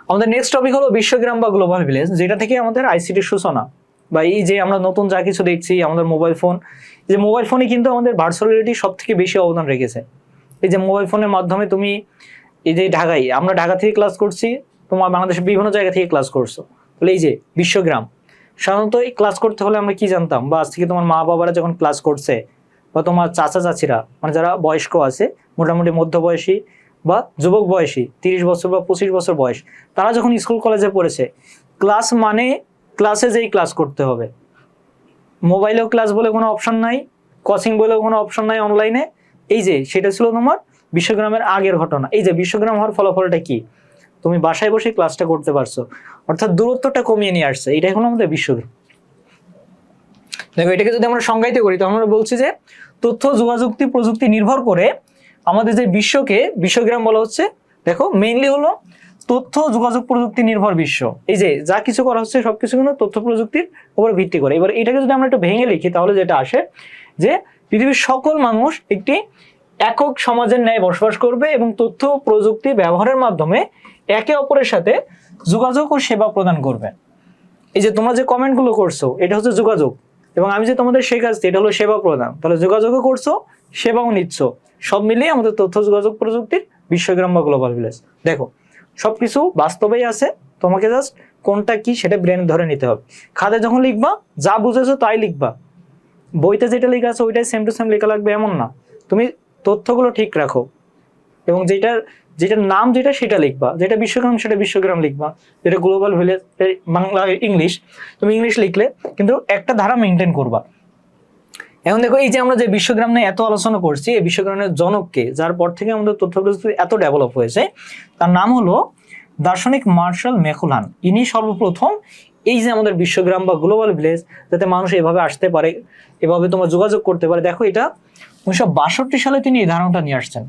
আমাদের next topic হলো বিশ্বগ্রাম বা গ্লোবাল ভিলেজ, যেটা থেকে আমাদের আইসিটির সূচনা বা এই যে আমরা নতুন যা কিছু দেখছি আমাদের মোবাইল ফোন, যে মোবাইল ফোনে কিন্তু আমাদের ভার্চুয়াল রিয়েলিটি সব থেকে বেশি অবদান রেখেছে। এই যে মোবাইল ফোনের মাধ্যমে তুমি এই যে আমরা ঢাকা থেকে ক্লাস করছি, তোমার বাংলাদেশের বিভিন্ন জায়গা থেকে ক্লাস করছো, বলে এই যে বিশ্বগ্রাম। সাধারণত এই ক্লাস করতে হলে আমরা কি জানতাম, বা আজ থেকে তোমার মা বাবারা যখন ক্লাস করছে বা তোমার চাচা চাচিরা মানে যারা বয়স্ক আছে মোটামুটি মধ্যবয়সী বা যুবক বয়সী 30 বছর বা 25 বছর বয়স, তারা যখন স্কুল কলেজে পড়েছে, ক্লাস মানে ক্লাসে যেই ক্লাস করতে হবে, মোবাইলেও ক্লাস বলে কোনো অপশন নাই, কোচিং বলেও কোনো অপশন নাই অনলাইনে। এই যে সেটা ছিল তোমার বিশ্বগ্রামের আগের ঘটনা। এই যে বিশ্বগ্রাম হওয়ার ফলাফলটা কি, তুমি বাসায় বসে ক্লাসটা করতে পারছো, অর্থাৎ দূরত্বটা কমিয়ে নিয়ে আসছে। এটাই হলো আমাদের বিশ্বগ্রাম। দেখো এটাকে যদি আমরা সংজ্ঞায়িত করি তাহলে আমরা বলছি যে তথ্য যোগাযোগ প্রযুক্তি নির্ভর করে আমাদের যে বিশ্বকে বিশ্বগ্রাম বলা হচ্ছে। দেখো মেইনলি হলো তথ্য যোগাযোগ প্রযুক্তি নির্ভর বিশ্ব। এই যে যা কিছু করা হচ্ছে সবকিছু কিন্তু তথ্য প্রযুক্তির উপর ভিত্তি করে। এবার এটাকে যদি আমরা একটু ভেঙে লিখি তাহলে যেটা আসে যে পৃথিবীর সকল মানুষ একটি একক সমাজের ন্যায় বসবাস করবে এবং তথ্য প্রযুক্তি ব্যবহারের মাধ্যমে একে অপরের সাথে যোগাযোগ ও সেবা প্রদান করবে। এই যে তোমরা যে কমেন্টগুলো করছো এটা হচ্ছে যোগাযোগ, এবং আমি যে তোমাদের শেখাচ্ছি এটা হলো সেবা প্রদান। তাহলে যোগাযোগও করছো, সেবাও নিচ্ছ, সব মিলিয়ে আমাদের তথ্য যোগাযোগ প্রযুক্তির বিশ্বগ্রাম বা গ্লোবাল ভিলেজ। দেখো সবকিছু বাস্তবেই আছে, তোমাকে জাস্ট কোনটা কি সেটা ব্রেন ধরে নিতে হবে। খাতে যখন লিখবা যা বুঝেছো তাই লিখবা, বইতে যেটা লেখা আছে ওইটাই সেম টু সেম লেখা লাগবে এমন না। তুমি তথ্যগুলো ঠিক রাখো এবং যেটার নাম যেটা সেটা লিখবা, যেটা বিশ্বগ্রাম সেটা বিশ্বগ্রাম লিখবা, যেটা গ্লোবাল ভিলেজ বাংলা ইংলিশ তুমি ইংলিশ লিখলে, কিন্তু একটা ধারা মেনটেন করবা। এখন দেখো এই যে আমরা যে বিশ্বগ্রাম নিয়ে এত আলোচনা করছি, এই বিশ্বগ্রামের জনককে, যার পর থেকে আমাদের তথ্য প্রযুক্তি এত ডেভেলপ হয়েছে, তার নাম হলো দার্শনিক মার্শাল ম্যাকলুহান। ইনি সর্বপ্রথম এই যে আমাদের বিশ্বগ্রাম বা গ্লোবাল ভিলেজ, যাতে মানুষ এভাবে আসতে পারে, এভাবে তোমার যোগাযোগ করতে পারে, দেখো এটা 1962 সালে তিনি এই ধারণাটা নিয়ে আসছেন।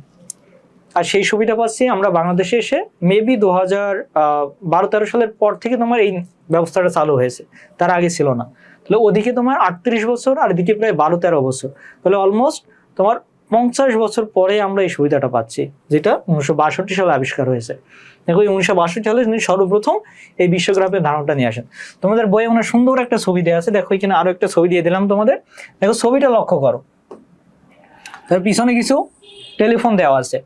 আর সেই সুবিধা পাচ্ছি আমরা বাংলাদেশে এসে মেবি 2012-13 সালের পর থেকে তোমার এই ব্যবস্থাটা চালু হয়েছে, তার আগে ছিল না। তাহলে ওদিকে তোমার 38 বছর আর এদিকে প্রায় 12-13 বছর, তাহলে অলমোস্ট তোমার 50 বছর পরে আমরা এই সুবিধাটা পাচ্ছি, যেটা 1962 সালে আবিষ্কার হয়েছে। দেখো এই 1962 সালে তিনি সর্বপ্রথম এই বিশ্বগ্রামের ধারণাটা নিয়ে আসেন। তোমাদের বইয়ে অনেক সুন্দর একটা ছবি দেওয়া আছে, দেখো এখানে আরো একটা ছবি দিয়ে দিলাম তোমাদের। দেখো ছবিটা লক্ষ্য করো, তার পিছনে কিছু টেলিফোন দেওয়া আছে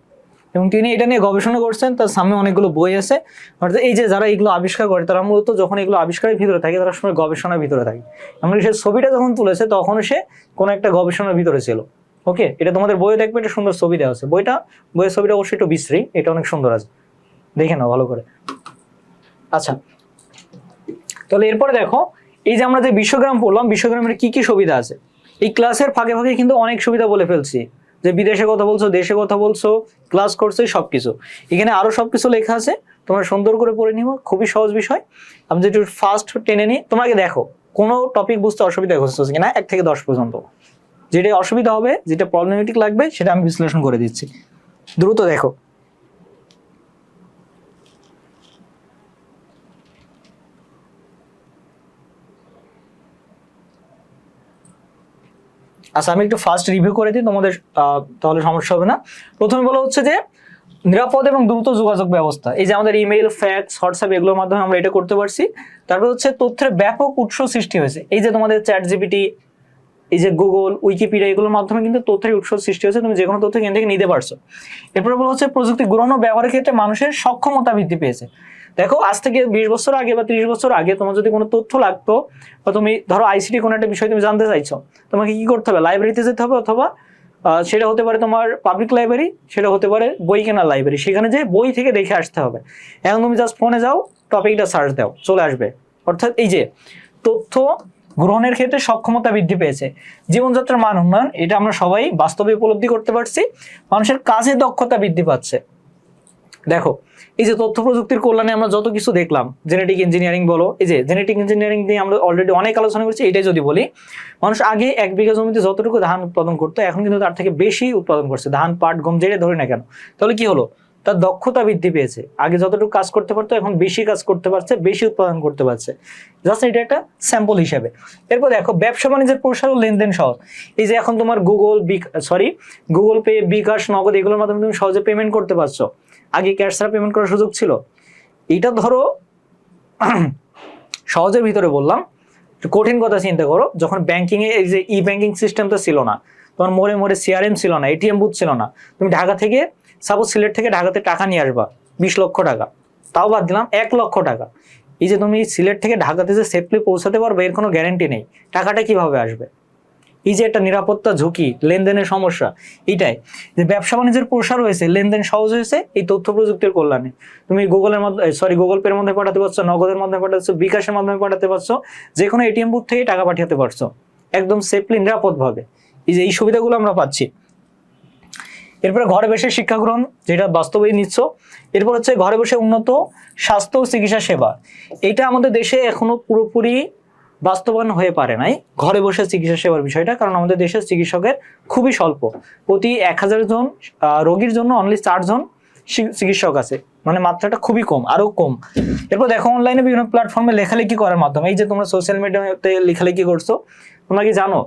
এবং তিনি এটা নিয়ে গবেষণা করছেন। তার সামনে অনেকগুলো বই আছে। অর্থাৎ এই যে যারা এগুলো আবিষ্কার করে তারা মূলত যখন এগুলো আবিষ্কারের ভিতরে থাকে তারা সময় গবেষণার ভিতরে থাকে। এমনকি সে ছবিটা যখন তুলেছে তখন সে কোনো একটা গবেষণার ভিতরে ছিল। ওকে, এটা তোমাদের বইয়ে দেখবে, একটা সুন্দর ছবি দেওয়া আছে। বইয়ের ছবিটা অবশ্যই একটু বিশ্রী, এটা অনেক সুন্দর আছে, দেখে নাও ভালো করে। আচ্ছা, তাহলে এরপরে দেখো এই যে আমরা যে বিশ্বগ্রাম পড়লাম, বিশ্বগ্রামের কি কি সুবিধা আছে। এই ক্লাসের ফাঁকে ফাঁকে কিন্তু অনেক সুবিধা বলে ফেলছি, যে বিদেশে কথা বলছো, দেশে কথা বলছো, ক্লাস করছো, সবকিছু এখানে আরো সবকিছু লেখা আছে, তোমরা সুন্দর করে পড়ে নিবো, খুবই সহজ বিষয়। আমি যেটু ফার্স্ট টেনে নিই, তোমাকে দেখো কোনো টপিক বুঝতে অসুবিধা হচ্ছে কিনা 1 থেকে 10 পর্যন্ত, যেটা অসুবিধা হবে, যেটা প্রবলেমেটিক লাগবে সেটা আমি বিশ্লেষণ করে দিচ্ছি, দ্রুত দেখো। আচ্ছা আমি একটু ফার্স্ট রিভিউ করে দিই তোমাদের, তাহলে সমস্যা হবে না। প্রথমে বলা হচ্ছে যে নিরাপদ এবং দ্রুত যোগাযোগ ব্যবস্থা। এই যে আমাদের ইমেইল, ফ্যাক্স, হোয়াটসঅ্যাপ এগুলোর মাধ্যমে আমরা এটা করতে পারছি। তারপর হচ্ছে তথ্যের ব্যাপক উৎস সৃষ্টি হয়েছে। এই যে তোমাদের চ্যাট জিপিটি, এই যে গুগল, উইকিপিডিয়া এগুলোর মাধ্যমে কিন্তু তথ্যের উৎস সৃষ্টি হয়েছে, তুমি যে কোনো তথ্য এখান থেকে নিতে পারছো। এরপরে বলা হচ্ছে প্রযুক্তি গ্রহণ ও ব্যবহারের ক্ষেত্রে মানুষের সক্ষমতা বৃদ্ধি পেয়েছে। দেখো আজ থেকে 20 বছর আগে বা 30 বছর আগে তোমার যদি কোনো তথ্য লাগতো, বা তুমি ধরো আইসিটি কোনো একটা বিষয় তুমি জানতে চাইছো, তোমাকে কি করতে হবে, লাইব্রেরিতে যেতে হবে, অথবা সেটা হতে পারে তোমার পাবলিক লাইব্রেরি, সেটা হতে পারে বই কেনার লাইব্রেরি, সেখানে যে বই থেকে দেখে আসতে হবে। এখন তুমি জাস্ট ফোনে যাও, টপিকটা সার্চ দাও, চলে আসবে। অর্থাৎ এই যে তথ্য গ্রহণের ক্ষেত্রে সক্ষমতা বৃদ্ধি পেয়েছে। জীবনযাত্রার মান উন্নয়ন, এটা আমরা সবাই বাস্তবে উপলব্ধি করতে পারছি। মানুষের কাজে দক্ষতা বৃদ্ধি পাচ্ছে। দেখো এই যে তথ্য প্রযুক্তির কল্যাণে আমরা যত কিছু দেখলাম, জেনেটিক ইঞ্জিনিয়ারিং বলো, এই যে জেনেটিক ইঞ্জিনিয়ারিং নিয়ে আমরা অলরেডি অনেক আলোচনা করছি। এটাই যদি বলি, মানুষ আগে 1 বিঘা জমিতে যতটুকু ধান উৎপাদন করতো এখন কিন্তু তার থেকে বেশি উৎপাদন করছে, ধান, পাট, গম যেটা ধরে না কেন। তাহলে কি হলো, তার দক্ষতা বৃদ্ধি পেয়েছে। আগে যতটুকু কাজ করতে পারতো এখন বেশি কাজ করতে পারছে, বেশি উৎপাদন করতে পারছে। জাস্ট এটা একটা স্যাম্পল হিসাবে। এরপর দেখো ব্যবসা বাণিজ্যের প্রসার ও লেনদেন সহজ। এই যে এখন তোমার গুগল পে, বিকাশ, নগদ এগুলোর মাধ্যমে তুমি সহজে পেমেন্ট করতে পারছো। আগে ক্যাশ ছাড়া পেমেন্ট করার সুযোগ ছিল। এইটা ধরো সহজের ভিতরে বললাম, কঠিন কথা চিন্তা করো, যখন ব্যাংকিং এ এই যে ই ব্যাংকিং সিস্টেমটা ছিল না, তোমার মোড়ে মোড়ে সিআরএম ছিল না, এটিএম বুথ ছিল না, তুমি ঢাকা থেকে সাপোজ সিলেট থেকে ঢাকাতে টাকা নিয়ে আসবা 20 লক্ষ টাকা, তাও বাদ দিলাম 1 লক্ষ টাকা, এই যে তুমি সিলেট থেকে ঢাকাতে যে সেফলি পৌঁছাতে পারবে এর কোনো গ্যারান্টি নেই, টাকাটা কিভাবে আসবে? এই যে একটা নিরাপত্তা ঝুঁকি, লেনদেনের সমস্যা, এইটাই যে ব্যবসা বাণিজ্যের প্রসার হয়েছে, লেনদেন সহজ হয়েছে এই তথ্য প্রযুক্তির কল্যাণে। তুমি গুগল পের মধ্যে পাঠাতে পারছো, নগদের মাধ্যমে পাঠাতে পারছো, বিকাশের মাধ্যমে পাঠাতে পারছো, যে কোনো এটিএম বুথ থেকে টাকা পাঠাতে পারছো একদম সেফলি, নিরাপদ ভাবে। এই যে এই সুবিধাগুলো আমরা পাচ্ছি। এরপরে ঘরে বসে শিক্ষা গ্রহণ, যেটা বাস্তবেই নিচ্ছ। এরপর হচ্ছে ঘরে বসে উন্নত স্বাস্থ্য ও চিকিৎসা সেবা, এটা আমাদের দেশে এখনো পুরোপুরি বাস্তবায়ন হয়ে পারে নাই ঘরে বসে চিকিৎসা সেবার বিষয়টা, কারণ আমাদের দেশের চিকিৎসকের খুবই স্বল্প, প্রতি 1000 জন রোগীর জন্য অনলি 4 জন চিকিৎসক আছে, মানে মাত্রাটা খুবই কম, আরো কম। এরপর দেখো অনলাইনে বিভিন্ন প্ল্যাটফর্মে লেখালেখি করার মাধ্যমে, এই যে তোমরা সোশ্যাল মিডিয়াতে লেখালেখি করছো, তোমরা কি জানো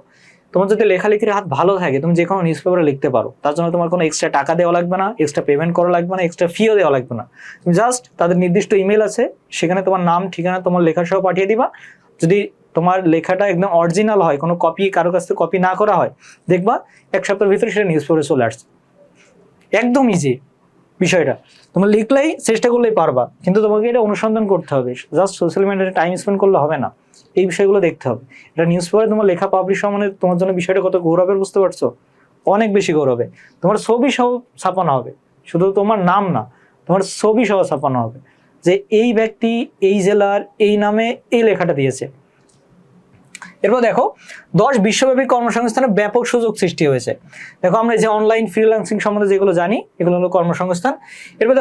তোমার যদি লেখালেখির হাত ভালো থাকে তুমি যে কোনো নিউজ পেপারে লিখতে পারো, তার জন্য তোমার কোনো এক্সট্রা টাকা দেওয়া লাগবে না, এক্সট্রা পেমেন্ট করা লাগবে না, এক্সট্রা ফিও দেওয়া লাগবে না। তুমি জাস্ট তাদের নির্দিষ্ট ইমেল আছে, সেখানে তোমার নাম ঠিকানা তোমার লেখা সহ পাঠিয়ে দিবা। যদি তোমার লেখাটা একদম অরিজিনাল হয়, কোনো কপি কারো কাছ থেকে কপি না করা হয়, দেখবা 1 সপ্তাহের ভিতরে সেটা নিউজ পেপারে চলে আসছে। একদম ইজি বিষয়টা, তোমরা লিখলেই চেষ্টা করলেই পারবা, কিন্তু তোমাকে এটা অনুসন্ধান করতে হবে, জাস্ট সোশ্যাল মিডিয়াতে টাইম স্পেন্ড করলে হবে না, এই বিষয়গুলো দেখতে হবে। এটা নিউজ পেপারে তোমার লেখা পাবলিশ হওয়া মানে তোমার জন্য বিষয়টা কত গৌরবের, বুঝতে পারছো? অনেক বেশি গৌরবে। তোমার ছবি সহ ছাপানো হবে, শুধু তোমার নাম না, তোমার ছবি সহ ছাপানো হবে যে এই ব্যক্তি এই জেলার এই নামে এই লেখাটা দিয়েছে। এরপর দেখো 10 বিশ্বব্যাপী কর্মসংস্থানের ব্যাপক সুযোগ সৃষ্টি হয়েছে। দেখো আমরা যে অনলাইন ফ্রিল্যান্সিং সম্বন্ধে যেগুলো জানি এগুলো হলো কর্মসংস্থান। এরপর